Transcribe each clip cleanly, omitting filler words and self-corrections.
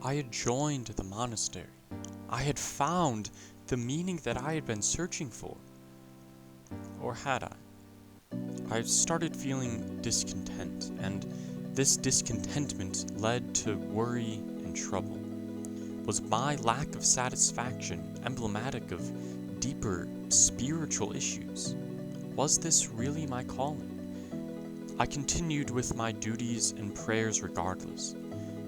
I had joined the monastery. I had found the meaning that I had been searching for. Or had I? I started feeling discontent, and this discontentment led to worry and trouble. Was my lack of satisfaction emblematic of deeper spiritual issues? Was this really my calling? I continued with my duties and prayers regardless,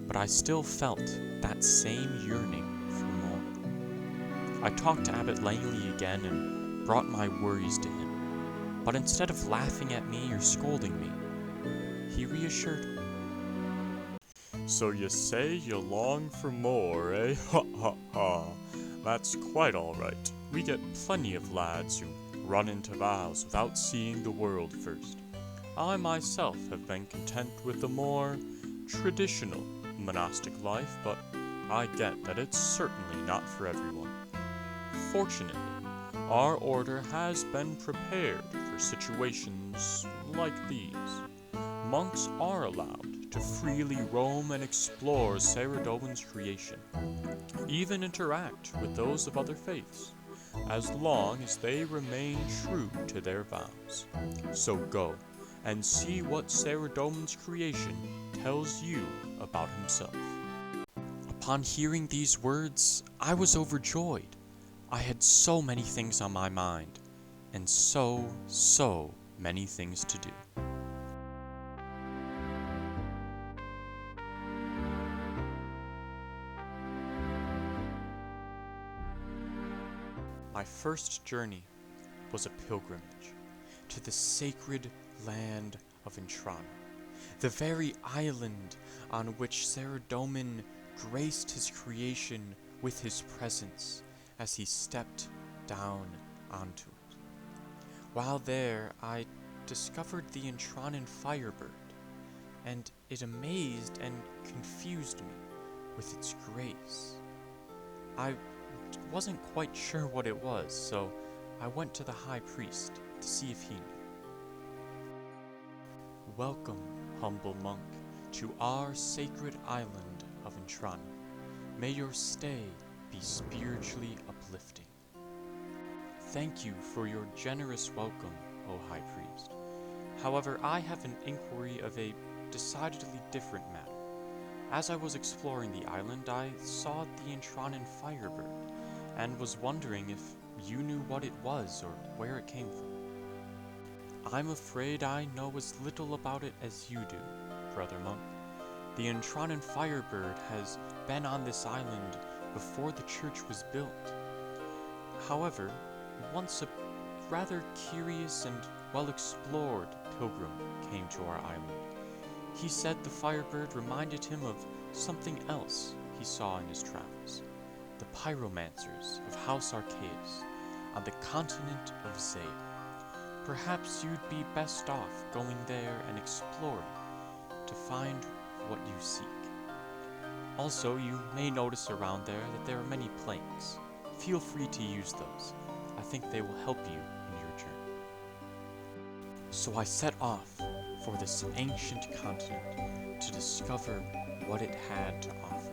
but I still felt that same yearning for more. I talked to Abbot Langley again and brought my worries to him, but instead of laughing at me or scolding me, he reassured me. So you say you long for more, eh? Ha ha ha. That's quite alright. We get plenty of lads who run into vows without seeing the world first. I myself have been content with the more traditional monastic life, but I get that it's certainly not for everyone. Fortunately, our order has been prepared for situations like these. Monks are allowed to freely roam and explore SirDono's creation, even interact with those of other faiths, as long as they remain true to their vows. So go and see what SirDono's creation tells you about himself. Upon hearing these words, I was overjoyed. I had so many things on my mind, and so many things to do. My first journey was a pilgrimage to the sacred land of Entranan, the very island on which SirDono graced his creation with his presence as he stepped down onto it. While there, I discovered the Entranan Firebird, and it amazed and confused me with its grace. I wasn't quite sure what it was, so I went to the high priest to see if he knew. Welcome, humble monk, to our sacred island of Entranan. May your stay be spiritually uplifting. Thank you for your generous welcome, O High Priest. However, I have an inquiry of a decidedly different matter. As I was exploring the island, I saw the Entranan Firebird, and was wondering if you knew what it was or where it came from. I'm afraid I know as little about it as you do, Brother Monk. The Entranan Firebird has been on this island before the church was built. However, once a rather curious and well-explored pilgrim came to our island. He said the Firebird reminded him of something else he saw in his travels. The pyromancers of House Arceus on the continent of Zaya. Perhaps you'd be best off going there and exploring to find what you seek. Also, you may notice around there are many planks. Feel free to use those. I think they will help you in your journey. So I set off for this ancient continent to discover what it had to offer.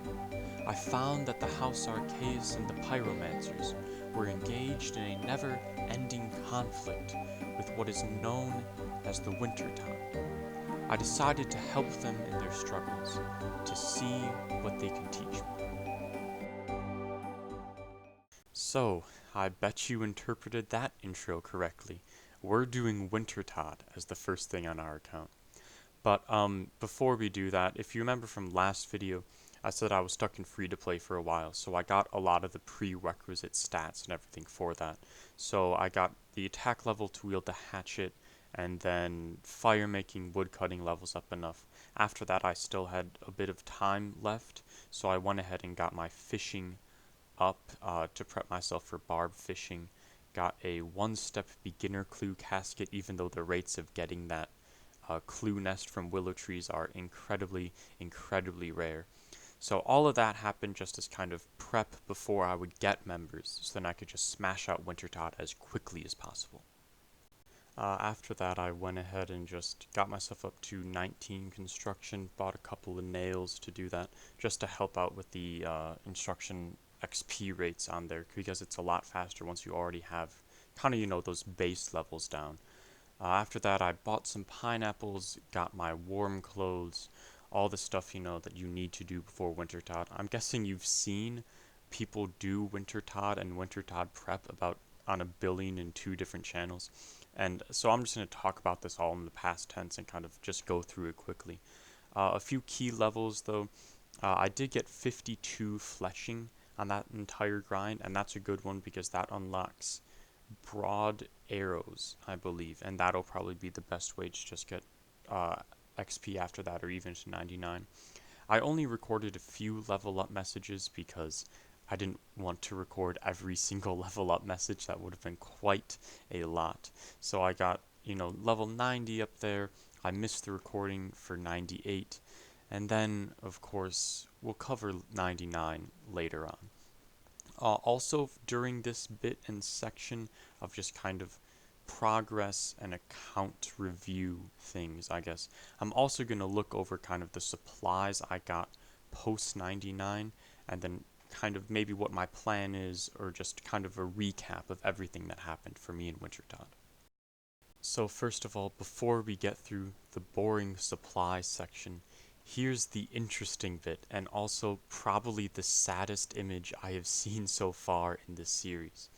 I found that the House Arceus and the pyromancers were engaged in a never-ending conflict with what is known as the Wintertide. I decided to help them in their struggles, to see what they can teach me. So, I bet you interpreted that intro correctly. We're doing Wintertide as the first thing on our account. But before we do that, if you remember from last video, I said I was stuck in free-to-play for a while, so I got a lot of the prerequisite stats and everything for that. So I got the attack level to wield the hatchet, and then fire-making, wood-cutting levels up enough. After that, I still had a bit of time left, so I went ahead and got my fishing up to prep myself for barb fishing. Got a one-step beginner clue casket, even though the rates of getting that clue nest from willow trees are incredibly rare. So all of that happened just as kind of prep before I would get members, so then I could just smash out Wintertide as quickly as possible. After that, I went ahead and just got myself up to 19 construction, bought a couple of nails to do that, just to help out with the instruction XP rates on there, because it's a lot faster once you already have kind of, those base levels down. After that, I bought some pineapples, got my warm clothes, all the stuff, that you need to do before Wintertod. I'm guessing you've seen people do Wintertod and Wintertod prep about on 1,000,000,002 different channels. And so I'm just going to talk about this all in the past tense and kind of just go through it quickly. A few key levels, though. I did get 52 fleshing on that entire grind, and that's a good one because that unlocks broad arrows, I believe, and that'll probably be the best way to just get XP after that, or even to 99. I only recorded a few level up messages because I didn't want to record every single level up message. That would have been quite a lot. So I got, level 90 up there. I missed the recording for 98. And then, of course, we'll cover 99 later on. Also, during this bit and section of just kind of progress and account review things, I guess, I'm also going to look over kind of the supplies I got post 99, and then kind of maybe what my plan is, or just kind of a recap of everything that happened for me in Wintertod. So first of all, before we get through the boring supply section, here's the interesting bit, and also probably the saddest image I have seen so far in this series.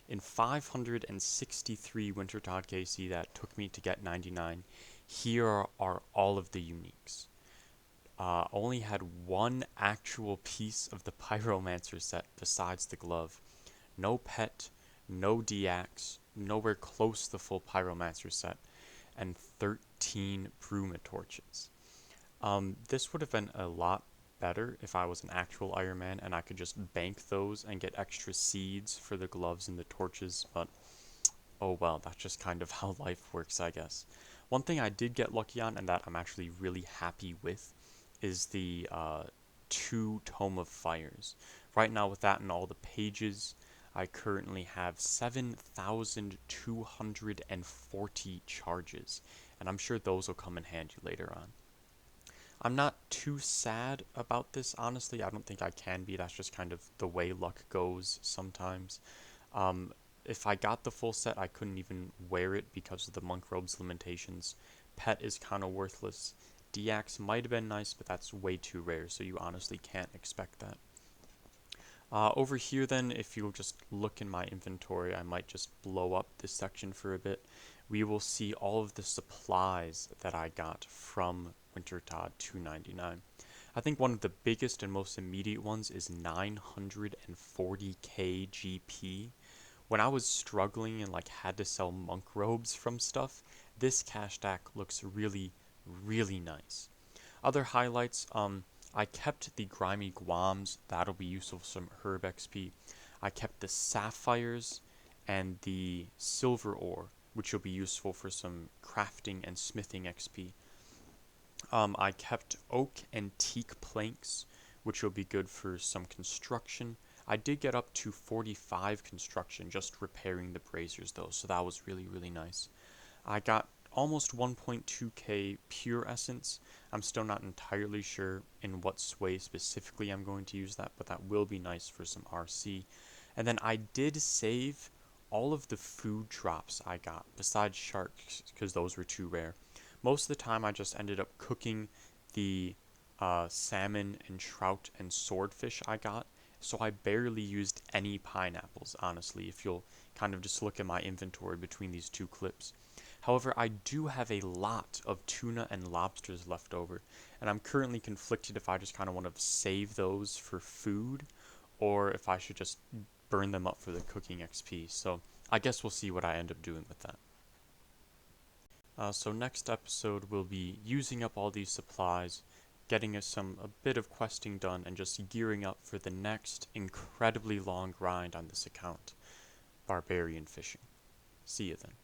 In 563 Wintertod KC that took me to get 99, here are all of the uniques. Only had one actual piece of the Pyromancer set besides the glove. No pet, no Jagex, nowhere close to the full Pyromancer set, and 13 Bruma torches. This would have been a lot better if I was an actual Iron Man and I could just bank those and get extra seeds for the gloves and the torches, but oh well, that's just kind of how life works, I guess. One thing I did get lucky on, and that I'm actually really happy with, is the 2 Tome of Fires. Right now, with that and all the pages, I currently have 7,240 charges, and I'm sure those will come in handy later on. I'm not too sad about this, honestly. I don't think I can be. That's just kind of the way luck goes sometimes. If I got the full set, I couldn't even wear it because of the monk robe's limitations. Pet is kind of worthless. Jagex might have been nice, but that's way too rare, so you honestly can't expect that. Over here then, if you'll just look in my inventory, I might just blow up this section for a bit. We will see all of the supplies that I got from Wintertod 299. I think one of the biggest and most immediate ones is 940k GP. When I was struggling and had to sell monk robes from stuff, this cash stack looks really, really nice. Other highlights, I kept the grimy guams. That'll be useful for some herb XP. I kept the sapphires and the silver ore, which will be useful for some crafting and smithing XP. I kept oak and teak planks, which will be good for some construction. I did get up to 45 construction just repairing the braziers though, so that was really, really nice. I got almost 1.2k pure essence. I'm still not entirely sure in what way specifically I'm going to use that, but that will be nice for some RC. And then I did save all of the food drops I got, besides sharks, because those were too rare. Most of the time I just ended up cooking the salmon and trout and swordfish I got, so I barely used any pineapples, honestly, if you'll kind of just look at my inventory between these two clips. However, I do have a lot of tuna and lobsters left over, and I'm currently conflicted if I just kind of want to save those for food, or if I should just burn them up for the cooking XP, so I guess we'll see what I end up doing with that. So next episode we'll be using up all these supplies, getting us a bit of questing done, and just gearing up for the next incredibly long grind on this account, barbarian fishing. See you then.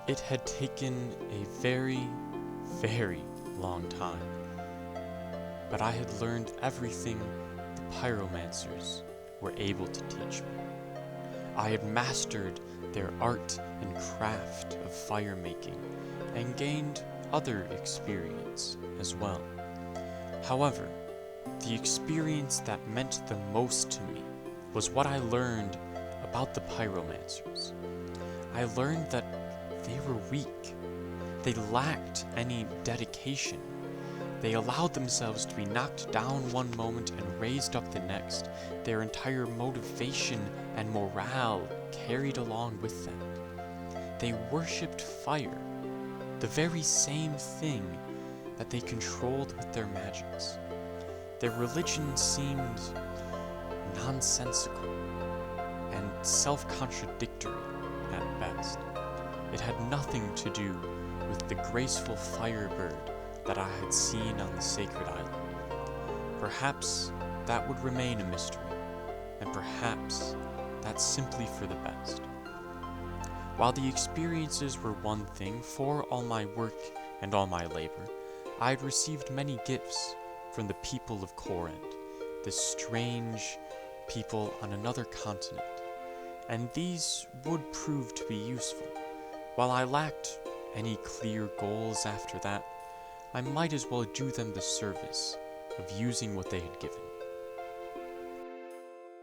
It had taken a very, very long time, but I had learned everything the pyromancers were able to teach me. I had mastered their art and craft of fire making and gained other experience as well. However, the experience that meant the most to me was what I learned about the pyromancers. I learned that they were weak. They lacked any dedication. They allowed themselves to be knocked down one moment and raised up the next. Their entire motivation and morale carried along with them. They worshipped fire, the very same thing that they controlled with their magics. Their religion seemed nonsensical and self-contradictory at best. It had nothing to do with the graceful Firebird that I had seen on the sacred island. Perhaps that would remain a mystery, and perhaps that's simply for the best. While the experiences were one thing, for all my work and all my labor, I had received many gifts from the people of Korend, this strange people on another continent, and these would prove to be useful. While I lacked any clear goals after that, I might as well do them the service of using what they had given.